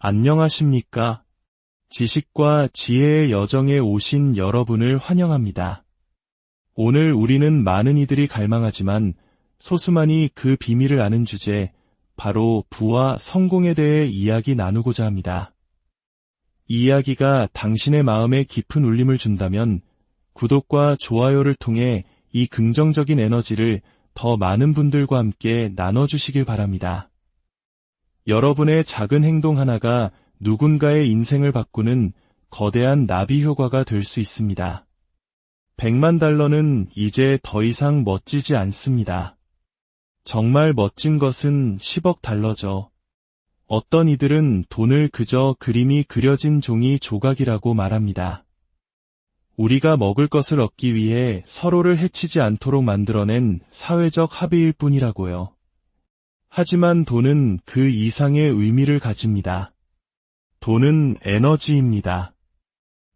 안녕하십니까? 지식과 지혜의 여정에 오신 여러분을 환영합니다. 오늘 우리는 많은 이들이 갈망하지만 소수만이 그 비밀을 아는 주제, 바로 부와 성공에 대해 이야기 나누고자 합니다. 이 이야기가 당신의 마음에 깊은 울림을 준다면 구독과 좋아요를 통해 이 긍정적인 에너지를 더 많은 분들과 함께 나눠주시길 바랍니다. 여러분의 작은 행동 하나가 누군가의 인생을 바꾸는 거대한 나비 효과가 될 수 있습니다. 100만 달러는 이제 더 이상 멋지지 않습니다. 정말 멋진 것은 10억 달러죠. 어떤 이들은 돈을 그저 그림이 그려진 종이 조각이라고 말합니다. 우리가 먹을 것을 얻기 위해 서로를 해치지 않도록 만들어낸 사회적 합의일 뿐이라고요. 하지만 돈은 그 이상의 의미를 가집니다. 돈은 에너지입니다.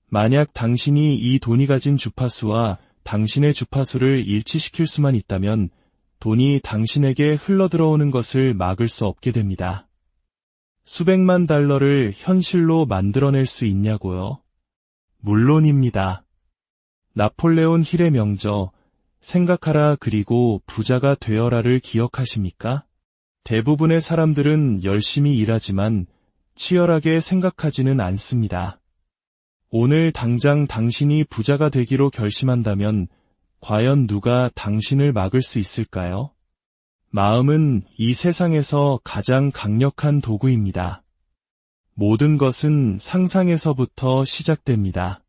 만약 당신이 이 돈이 가진 주파수와 당신의 주파수를 일치시킬 수만 있다면 돈이 당신에게 흘러들어오는 것을 막을 수 없게 됩니다. 수백만 달러를 현실로 만들어낼 수 있냐고요? 물론입니다. 나폴레온 힐의 명저, 생각하라 그리고 부자가 되어라를 기억하십니까? 대부분의 사람들은 열심히 일하지만 치열하게 생각하지는 않습니다. 오늘 당장 당신이 부자가 되기로 결심한다면 과연 누가 당신을 막을 수 있을까요? 마음은 이 세상에서 가장 강력한 도구입니다. 모든 것은 상상에서부터 시작됩니다.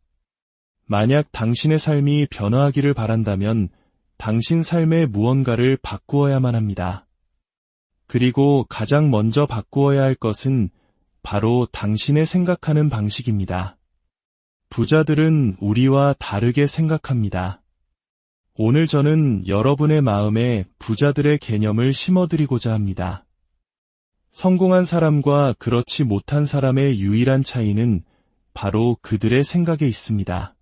만약 당신의 삶이 변화하기를 바란다면 당신 삶의 무언가를 바꾸어야만 합니다. 그리고 가장 먼저 바꾸어야 할 것은 바로 당신의 생각하는 방식입니다. 부자들은 우리와 다르게 생각합니다. 오늘 저는 여러분의 마음에 부자들의 개념을 심어드리고자 합니다. 성공한 사람과 그렇지 못한 사람의 유일한 차이는 바로 그들의 생각에 있습니다.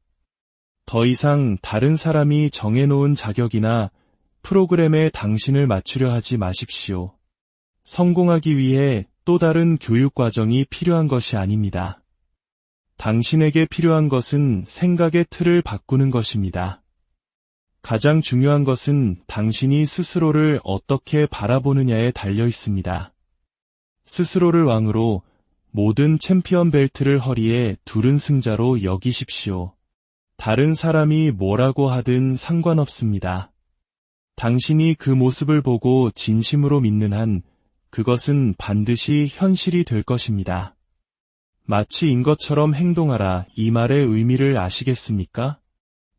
더 이상 다른 사람이 정해놓은 자격이나 프로그램에 당신을 맞추려 하지 마십시오. 성공하기 위해 또 다른 교육 과정이 필요한 것이 아닙니다. 당신에게 필요한 것은 생각의 틀을 바꾸는 것입니다. 가장 중요한 것은 당신이 스스로를 어떻게 바라보느냐에 달려 있습니다. 스스로를 왕으로, 모든 챔피언 벨트를 허리에 두른 승자로 여기십시오. 다른 사람이 뭐라고 하든 상관없습니다. 당신이 그 모습을 보고 진심으로 믿는 한 그것은 반드시 현실이 될 것입니다. 마치 인 것처럼 행동하라, 이 말의 의미를 아시겠습니까?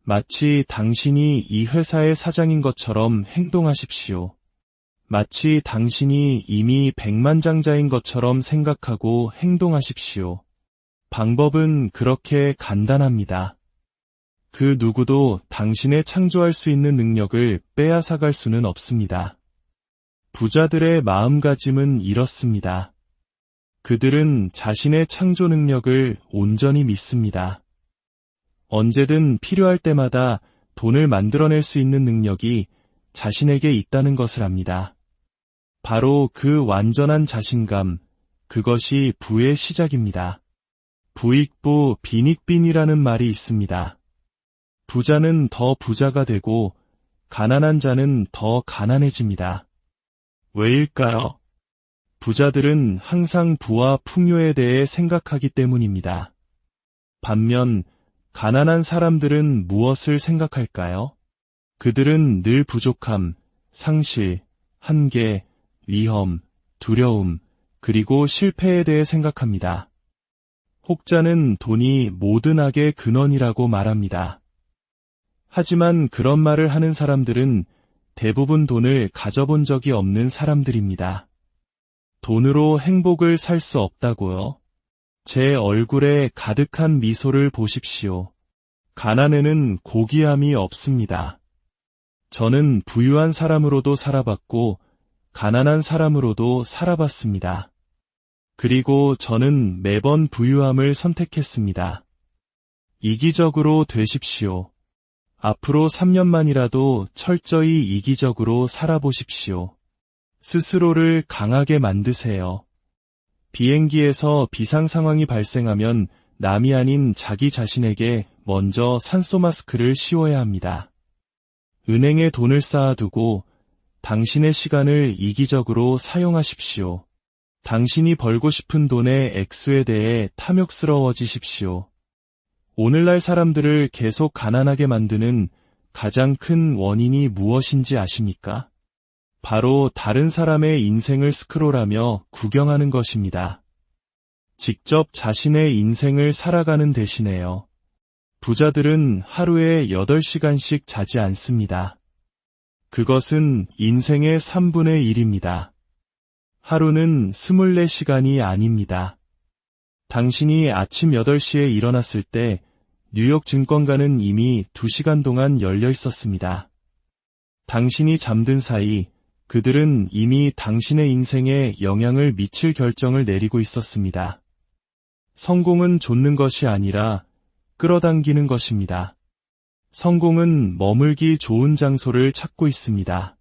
마치 당신이 이 회사의 사장인 것처럼 행동하십시오. 마치 당신이 이미 백만장자인 것처럼 생각하고 행동하십시오. 방법은 그렇게 간단합니다. 그 누구도 당신의 창조할 수 있는 능력을 빼앗아갈 수는 없습니다. 부자들의 마음가짐은 이렇습니다. 그들은 자신의 창조 능력을 온전히 믿습니다. 언제든 필요할 때마다 돈을 만들어낼 수 있는 능력이 자신에게 있다는 것을 압니다. 바로 그 완전한 자신감, 그것이 부의 시작입니다. 부익부 빈익빈이라는 말이 있습니다. 부자는 더 부자가 되고 가난한 자는 더 가난해집니다. 왜일까요? 부자들은 항상 부와 풍요에 대해 생각하기 때문입니다. 반면 가난한 사람들은 무엇을 생각할까요? 그들은 늘 부족함, 상실, 한계, 위험, 두려움, 그리고 실패에 대해 생각합니다. 혹자는 돈이 모든 악의 근원이라고 말합니다. 하지만 그런 말을 하는 사람들은 대부분 돈을 가져본 적이 없는 사람들입니다. 돈으로 행복을 살 수 없다고요? 제 얼굴에 가득한 미소를 보십시오. 가난에는 고귀함이 없습니다. 저는 부유한 사람으로도 살아봤고 가난한 사람으로도 살아봤습니다. 그리고 저는 매번 부유함을 선택했습니다. 이기적으로 되십시오. 앞으로 3년만이라도 철저히 이기적으로 살아보십시오. 스스로를 강하게 만드세요. 비행기에서 비상 상황이 발생하면 남이 아닌 자기 자신에게 먼저 산소 마스크를 씌워야 합니다. 은행에 돈을 쌓아두고 당신의 시간을 이기적으로 사용하십시오. 당신이 벌고 싶은 돈의 액수에 대해 탐욕스러워지십시오. 오늘날 사람들을 계속 가난하게 만드는 가장 큰 원인이 무엇인지 아십니까? 바로 다른 사람의 인생을 스크롤하며 구경하는 것입니다. 직접 자신의 인생을 살아가는 대신에요. 부자들은 하루에 8시간씩 자지 않습니다. 그것은 인생의 3분의 1입니다. 하루는 24시간이 아닙니다. 당신이 아침 8시에 일어났을 때 뉴욕 증권가는 이미 2시간 동안 열려 있었습니다. 당신이 잠든 사이 그들은 이미 당신의 인생에 영향을 미칠 결정을 내리고 있었습니다. 성공은 좇는 것이 아니라 끌어당기는 것입니다. 성공은 머물기 좋은 장소를 찾고 있습니다.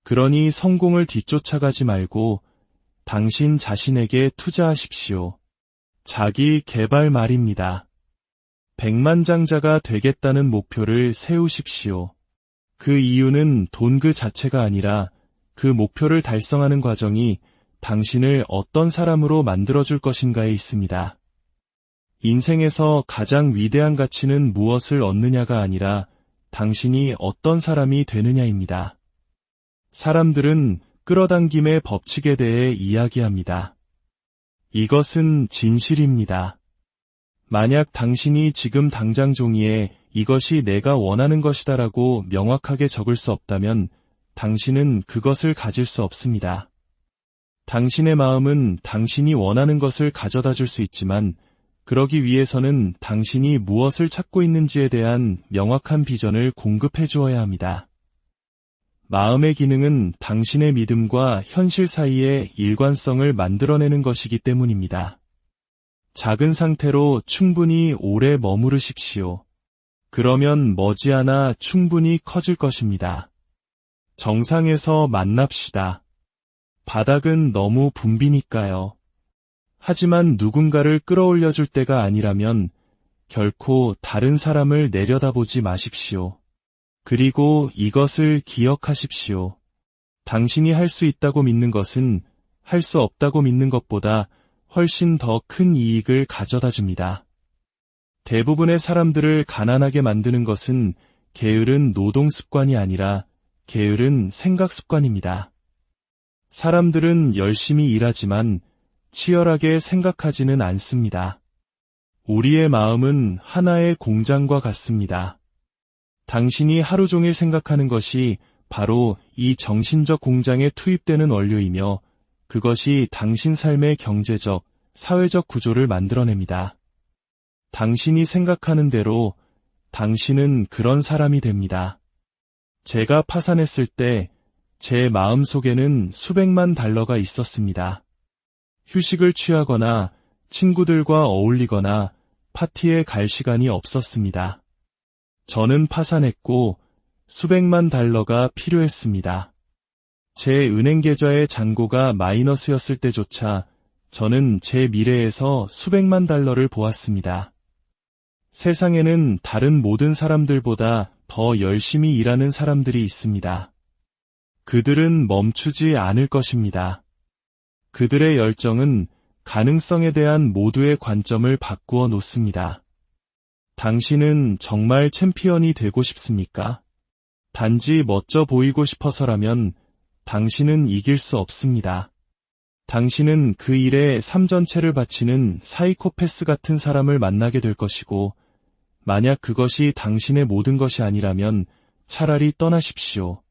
그러니 성공을 뒤쫓아가지 말고 당신 자신에게 투자하십시오. 자기 개발 말입니다. 백만장자가 되겠다는 목표를 세우십시오. 그 이유는 돈 그 자체가 아니라 그 목표를 달성하는 과정이 당신을 어떤 사람으로 만들어줄 것인가에 있습니다. 인생에서 가장 위대한 가치는 무엇을 얻느냐가 아니라 당신이 어떤 사람이 되느냐입니다. 사람들은 끌어당김의 법칙에 대해 이야기합니다. 이것은 진실입니다. 만약 당신이 지금 당장 종이에 이것이 내가 원하는 것이다라고 명확하게 적을 수 없다면 당신은 그것을 가질 수 없습니다. 당신의 마음은 당신이 원하는 것을 가져다 줄 수 있지만 그러기 위해서는 당신이 무엇을 찾고 있는지에 대한 명확한 비전을 공급해 주어야 합니다. 마음의 기능은 당신의 믿음과 현실 사이의 일관성을 만들어내는 것이기 때문입니다. 작은 상태로 충분히 오래 머무르십시오. 그러면 머지않아 충분히 커질 것입니다. 정상에서 만납시다. 바닥은 너무 붐비니까요. 하지만 누군가를 끌어올려줄 때가 아니라면 결코 다른 사람을 내려다보지 마십시오. 그리고 이것을 기억하십시오. 당신이 할 수 있다고 믿는 것은 할 수 없다고 믿는 것보다 훨씬 더 큰 이익을 가져다 줍니다. 대부분의 사람들을 가난하게 만드는 것은 게으른 노동 습관이 아니라 게으른 생각 습관입니다. 사람들은 열심히 일하지만 치열하게 생각하지는 않습니다. 우리의 마음은 하나의 공장과 같습니다. 당신이 하루 종일 생각하는 것이 바로 이 정신적 공장에 투입되는 원료이며 그것이 당신 삶의 경제적, 사회적 구조를 만들어냅니다. 당신이 생각하는 대로 당신은 그런 사람이 됩니다. 제가 파산했을 때 제 마음속에는 수백만 달러가 있었습니다. 휴식을 취하거나 친구들과 어울리거나 파티에 갈 시간이 없었습니다. 저는 파산했고 수백만 달러가 필요했습니다. 제 은행 계좌의 잔고가 마이너스였을 때조차 저는 제 미래에서 수백만 달러를 보았습니다. 세상에는 다른 모든 사람들보다 더 열심히 일하는 사람들이 있습니다. 그들은 멈추지 않을 것입니다. 그들의 열정은 가능성에 대한 모두의 관점을 바꾸어 놓습니다. 당신은 정말 챔피언이 되고 싶습니까? 단지 멋져 보이고 싶어서라면 당신은 이길 수 없습니다. 당신은 그 일에 삶 전체를 바치는 사이코패스 같은 사람을 만나게 될 것이고, 만약 그것이 당신의 모든 것이 아니라면 차라리 떠나십시오.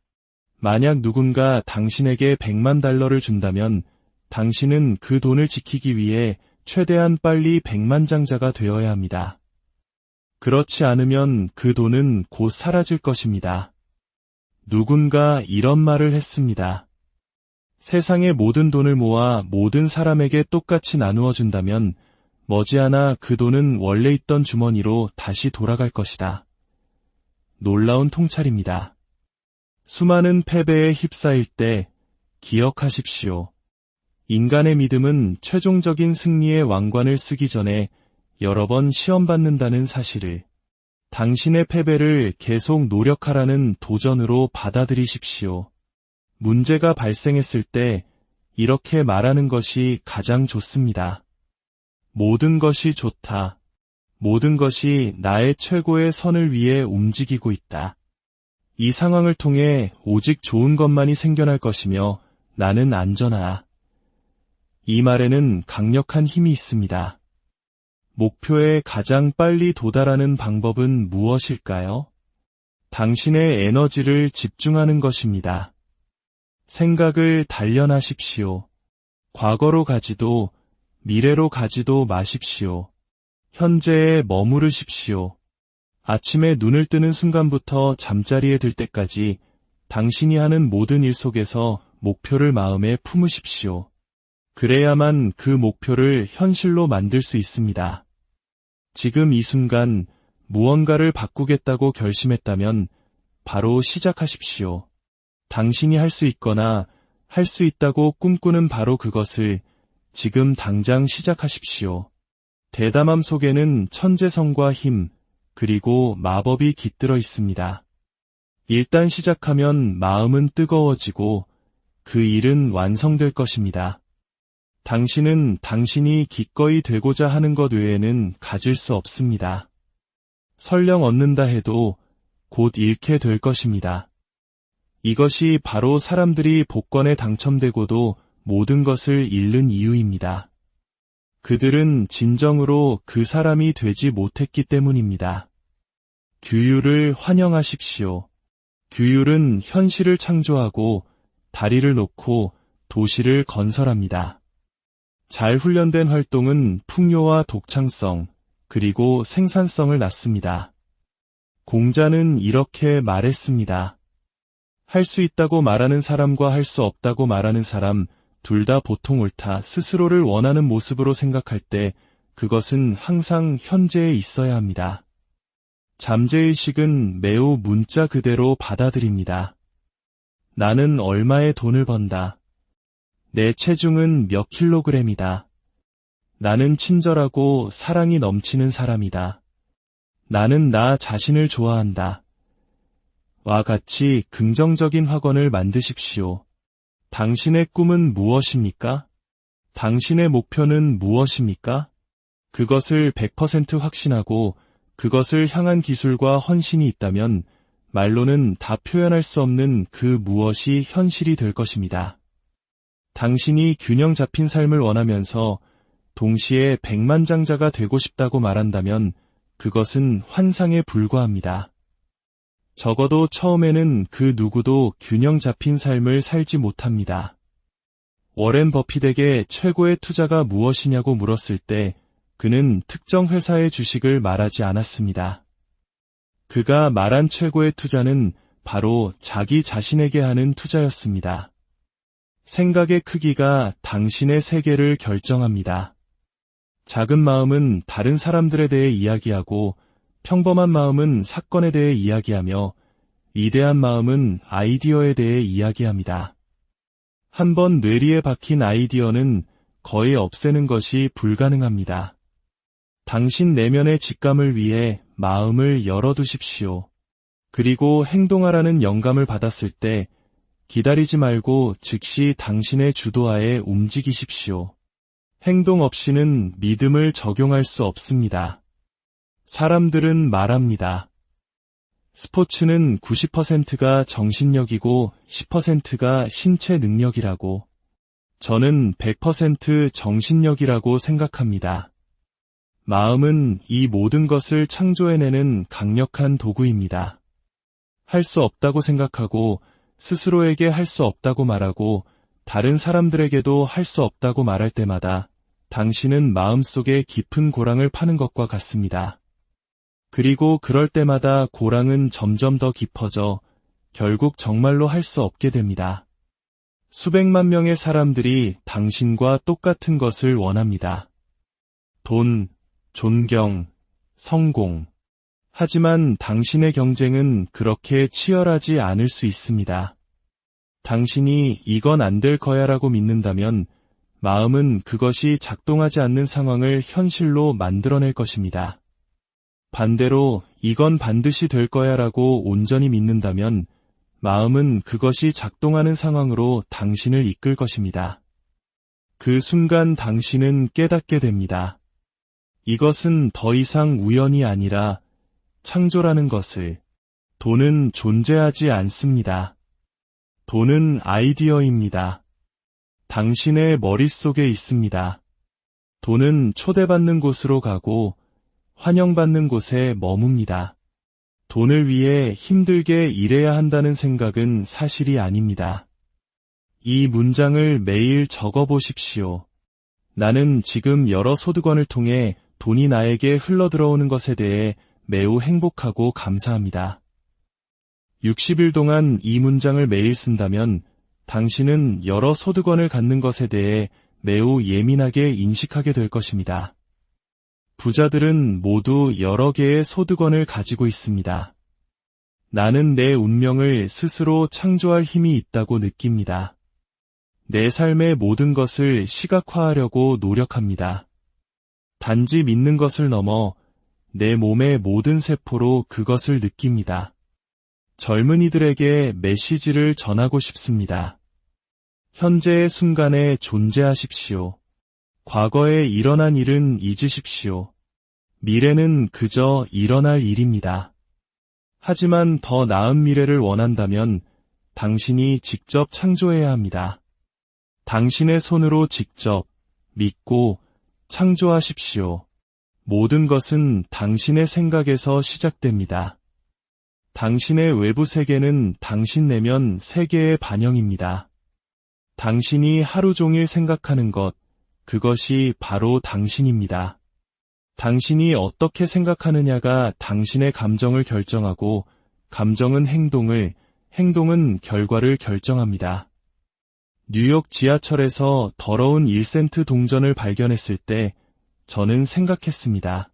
만약 누군가 당신에게 100만 달러를 준다면 당신은 그 돈을 지키기 위해 최대한 빨리 백만장자가 되어야 합니다. 그렇지 않으면 그 돈은 곧 사라질 것입니다. 누군가 이런 말을 했습니다. 세상의 모든 돈을 모아 모든 사람에게 똑같이 나누어 준다면 머지않아 그 돈은 원래 있던 주머니로 다시 돌아갈 것이다. 놀라운 통찰입니다. 수많은 패배에 휩싸일 때 기억하십시오. 인간의 믿음은 최종적인 승리의 왕관을 쓰기 전에 여러 번 시험받는다는 사실을, 당신의 패배를 계속 노력하라는 도전으로 받아들이십시오. 문제가 발생했을 때 이렇게 말하는 것이 가장 좋습니다. 모든 것이 좋다. 모든 것이 나의 최고의 선을 위해 움직이고 있다. 이 상황을 통해 오직 좋은 것만이 생겨날 것이며 나는 안전하다. 이 말에는 강력한 힘이 있습니다. 목표에 가장 빨리 도달하는 방법은 무엇일까요? 당신의 에너지를 집중하는 것입니다. 생각을 단련하십시오. 과거로 가지도 미래로 가지도 마십시오. 현재에 머무르십시오. 아침에 눈을 뜨는 순간부터 잠자리에 들 때까지 당신이 하는 모든 일 속에서 목표를 마음에 품으십시오. 그래야만 그 목표를 현실로 만들 수 있습니다. 지금 이 순간 무언가를 바꾸겠다고 결심했다면 바로 시작하십시오. 당신이 할 수 있거나 할 수 있다고 꿈꾸는 바로 그것을 지금 당장 시작하십시오. 대담함 속에는 천재성과 힘, 그리고 마법이 깃들어 있습니다. 일단 시작하면 마음은 뜨거워지고 그 일은 완성될 것입니다. 당신은 당신이 기꺼이 되고자 하는 것 외에는 가질 수 없습니다. 설령 얻는다 해도 곧 잃게 될 것입니다. 이것이 바로 사람들이 복권에 당첨되고도 모든 것을 잃는 이유입니다. 그들은 진정으로 그 사람이 되지 못했기 때문입니다. 규율을 환영하십시오. 규율은 현실을 창조하고 다리를 놓고 도시를 건설합니다. 잘 훈련된 활동은 풍요와 독창성, 그리고 생산성을 낳습니다. 공자는 이렇게 말했습니다. 할 수 있다고 말하는 사람과 할 수 없다고 말하는 사람, 둘 다 보통 옳다. 스스로를 원하는 모습으로 생각할 때 그것은 항상 현재에 있어야 합니다. 잠재의식은 매우 문자 그대로 받아들입니다. 나는 얼마의 돈을 번다. 내 체중은 몇 킬로그램이다. 나는 친절하고 사랑이 넘치는 사람이다. 나는 나 자신을 좋아한다. 와 같이 긍정적인 확언을 만드십시오. 당신의 꿈은 무엇입니까? 당신의 목표는 무엇입니까? 그것을 100% 확신하고 그것을 향한 기술과 헌신이 있다면 말로는 다 표현할 수 없는 그 무엇이 현실이 될 것입니다. 당신이 균형 잡힌 삶을 원하면서 동시에 백만장자가 되고 싶다고 말한다면 그것은 환상에 불과합니다. 적어도 처음에는 그 누구도 균형 잡힌 삶을 살지 못합니다. 워렌 버핏에게 최고의 투자가 무엇이냐고 물었을 때 그는 특정 회사의 주식을 말하지 않았습니다. 그가 말한 최고의 투자는 바로 자기 자신에게 하는 투자였습니다. 생각의 크기가 당신의 세계를 결정합니다. 작은 마음은 다른 사람들에 대해 이야기하고 평범한 마음은 사건에 대해 이야기하며 위대한 마음은 아이디어에 대해 이야기합니다. 한번 뇌리에 박힌 아이디어는 거의 없애는 것이 불가능합니다. 당신 내면의 직감을 위해 마음을 열어두십시오. 그리고 행동하라는 영감을 받았을 때 기다리지 말고 즉시 당신의 주도하에 움직이십시오. 행동 없이는 믿음을 적용할 수 없습니다. 사람들은 말합니다. 스포츠는 90%가 정신력이고 10%가 신체 능력이라고. 저는 100% 정신력이라고 생각합니다. 마음은 이 모든 것을 창조해내는 강력한 도구입니다. 할 수 없다고 생각하고 스스로에게 할 수 없다고 말하고 다른 사람들에게도 할 수 없다고 말할 때마다 당신은 마음속에 깊은 고랑을 파는 것과 같습니다. 그리고 그럴 때마다 고랑은 점점 더 깊어져 결국 정말로 할 수 없게 됩니다. 수백만 명의 사람들이 당신과 똑같은 것을 원합니다. 돈, 존경, 성공. 하지만 당신의 경쟁은 그렇게 치열하지 않을 수 있습니다. 당신이 이건 안 될 거야라고 믿는다면 마음은 그것이 작동하지 않는 상황을 현실로 만들어낼 것입니다. 반대로 이건 반드시 될 거야라고 온전히 믿는다면 마음은 그것이 작동하는 상황으로 당신을 이끌 것입니다. 그 순간 당신은 깨닫게 됩니다. 이것은 더 이상 우연이 아니라 창조라는 것을. 돈은 존재하지 않습니다. 돈은 아이디어입니다. 당신의 머릿속에 있습니다. 돈은 초대받는 곳으로 가고 환영받는 곳에 머뭅니다. 돈을 위해 힘들게 일해야 한다는 생각은 사실이 아닙니다. 이 문장을 매일 적어보십시오. 나는 지금 여러 소득원을 통해 돈이 나에게 흘러들어오는 것에 대해 매우 행복하고 감사합니다. 60일 동안 이 문장을 매일 쓴다면 당신은 여러 소득원을 갖는 것에 대해 매우 예민하게 인식하게 될 것입니다. 부자들은 모두 여러 개의 소득원을 가지고 있습니다. 나는 내 운명을 스스로 창조할 힘이 있다고 느낍니다. 내 삶의 모든 것을 시각화하려고 노력합니다. 단지 믿는 것을 넘어 내 몸의 모든 세포로 그것을 느낍니다. 젊은이들에게 메시지를 전하고 싶습니다. 현재의 순간에 존재하십시오. 과거에 일어난 일은 잊으십시오. 미래는 그저 일어날 일입니다. 하지만 더 나은 미래를 원한다면 당신이 직접 창조해야 합니다. 당신의 손으로 직접 믿고 창조하십시오. 모든 것은 당신의 생각에서 시작됩니다. 당신의 외부 세계는 당신 내면 세계의 반영입니다. 당신이 하루 종일 생각하는 것, 그것이 바로 당신입니다. 당신이 어떻게 생각하느냐가 당신의 감정을 결정하고 감정은 행동을, 행동은 결과를 결정합니다. 뉴욕 지하철에서 더러운 1센트 동전을 발견했을 때 저는 생각했습니다.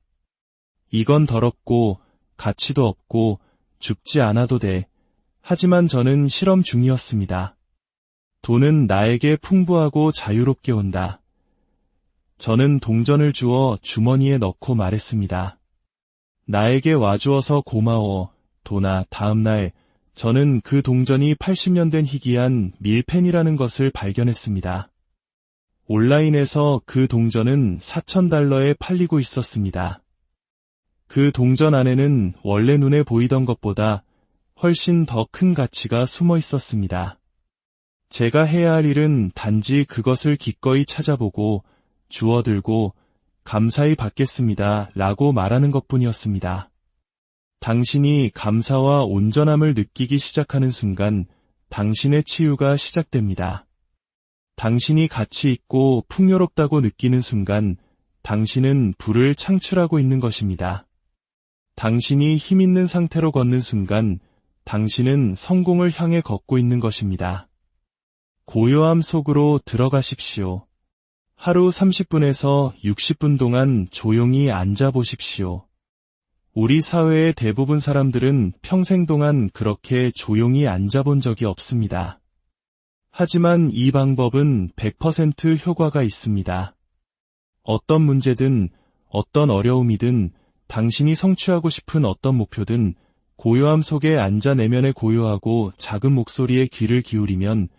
이건 더럽고 가치도 없고 죽지 않아도 돼. 하지만 저는 실험 중이었습니다. 돈은 나에게 풍부하고 자유롭게 온다. 저는 동전을 주워 주머니에 넣고 말했습니다. 나에게 와주어서 고마워, 돈아. 다음 날 저는 그 동전이 80년 된 희귀한 밀펜이라는 것을 발견했습니다. 온라인에서 그 동전은 $4,000에 팔리고 있었습니다. 그 동전 안에는 원래 눈에 보이던 것보다 훨씬 더 큰 가치가 숨어 있었습니다. 제가 해야 할 일은 단지 그것을 기꺼이 찾아보고 주워들고 감사히 받겠습니다 라고 말하는 것뿐이었습니다. 당신이 감사와 온전함을 느끼기 시작하는 순간 당신의 치유가 시작됩니다. 당신이 가치 있고 풍요롭다고 느끼는 순간 당신은 부를 창출하고 있는 것입니다. 당신이 힘 있는 상태로 걷는 순간 당신은 성공을 향해 걷고 있는 것입니다. 고요함 속으로 들어가십시오. 하루 30분에서 60분 동안 조용히 앉아 보십시오. 우리 사회의 대부분 사람들은 평생 동안 그렇게 조용히 앉아 본 적이 없습니다. 하지만 이 방법은 100% 효과가 있습니다. 어떤 문제든, 어떤 어려움이든, 당신이 성취하고 싶은 어떤 목표든 고요함 속에 앉아 내면에 고요하고 작은 목소리에 귀를 기울이면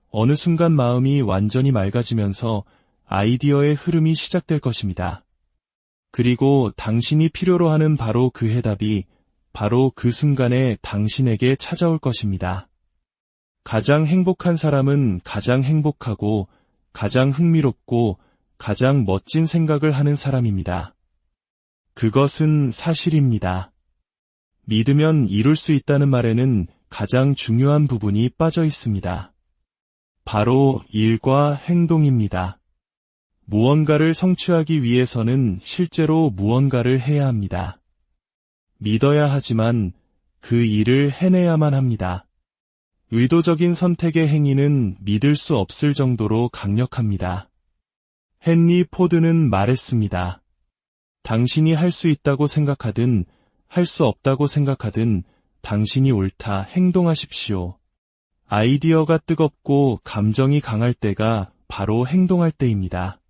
어느 순간 마음이 완전히 맑아지면서 아이디어의 흐름이 시작될 것입니다. 그리고 당신이 필요로 하는 바로 그 해답이 바로 그 순간에 당신에게 찾아올 것입니다. 가장 행복한 사람은 가장 행복하고 가장 흥미롭고 가장 멋진 생각을 하는 사람입니다. 그것은 사실입니다. 믿으면 이룰 수 있다는 말에는 가장 중요한 부분이 빠져 있습니다. 바로 일과 행동입니다. 무언가를 성취하기 위해서는 실제로 무언가를 해야 합니다. 믿어야 하지만 그 일을 해내야만 합니다. 의도적인 선택의 행위는 믿을 수 없을 정도로 강력합니다. 헨리 포드는 말했습니다. 당신이 할 수 있다고 생각하든 할 수 없다고 생각하든 당신이 옳다 행동하십시오. 아이디어가 뜨겁고 감정이 강할 때가 바로 행동할 때입니다.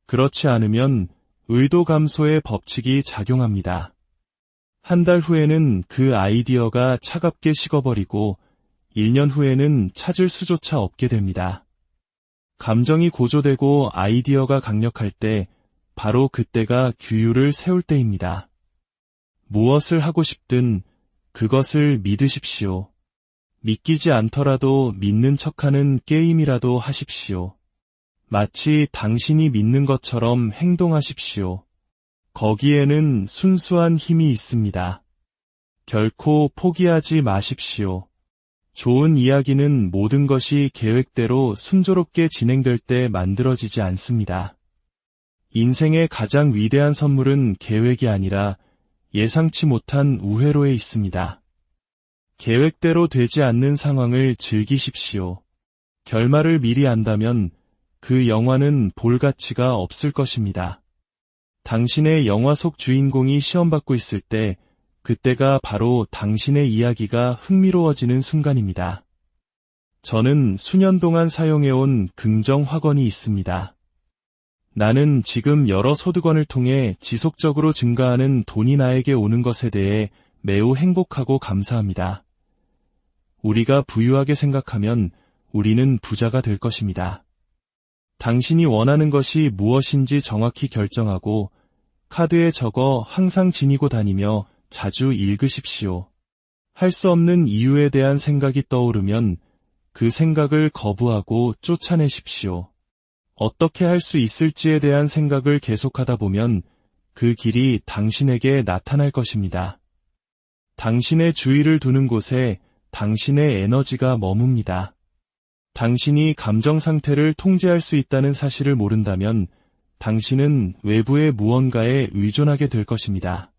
그렇지 않으면 의도 감소의 법칙이 작용합니다. 한 달 후에는 그 아이디어가 차갑게 식어버리고 1년 후에는 찾을 수조차 없게 됩니다. 감정이 고조되고 아이디어가 강력할 때 바로 그때가 규율을 세울 때입니다. 무엇을 하고 싶든 그것을 믿으십시오. 믿기지 않더라도 믿는 척하는 게임이라도 하십시오. 마치 당신이 믿는 것처럼 행동하십시오. 거기에는 순수한 힘이 있습니다. 결코 포기하지 마십시오. 좋은 이야기는 모든 것이 계획대로 순조롭게 진행될 때 만들어지지 않습니다. 인생의 가장 위대한 선물은 계획이 아니라 예상치 못한 우회로에 있습니다. 계획대로 되지 않는 상황을 즐기십시오. 결말을 미리 안다면 그 영화는 볼 가치가 없을 것입니다. 당신의 영화 속 주인공이 시험받고 있을 때 그때가 바로 당신의 이야기가 흥미로워지는 순간입니다. 저는 수년 동안 사용해온 긍정 확언이 있습니다. 나는 지금 여러 소득원을 통해 지속적으로 증가하는 돈이 나에게 오는 것에 대해 매우 행복하고 감사합니다. 우리가 부유하게 생각하면 우리는 부자가 될 것입니다. 당신이 원하는 것이 무엇인지 정확히 결정하고 카드에 적어 항상 지니고 다니며 자주 읽으십시오. 할 수 없는 이유에 대한 생각이 떠오르면 그 생각을 거부하고 쫓아내십시오. 어떻게 할 수 있을지에 대한 생각을 계속하다 보면 그 길이 당신에게 나타날 것입니다. 당신의 주의를 두는 곳에 당신의 에너지가 머뭅니다. 당신이 감정 상태를 통제할 수 있다는 사실을 모른다면 당신은 외부의 무언가에 의존하게 될 것입니다.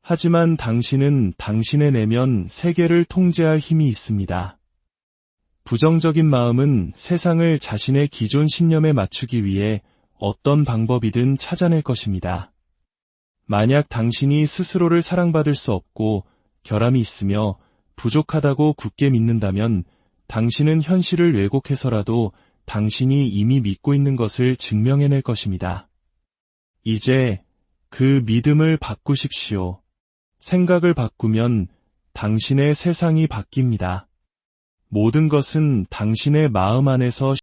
하지만 당신은 당신의 내면 세계를 통제할 힘이 있습니다. 부정적인 마음은 세상을 자신의 기존 신념에 맞추기 위해 어떤 방법이든 찾아낼 것입니다. 만약 당신이 스스로를 사랑받을 수 없고 결함이 있으며 부족하다고 굳게 믿는다면 당신은 현실을 왜곡해서라도 당신이 이미 믿고 있는 것을 증명해낼 것입니다. 이제 그 믿음을 바꾸십시오. 생각을 바꾸면 당신의 세상이 바뀝니다. 모든 것은 당신의 마음 안에서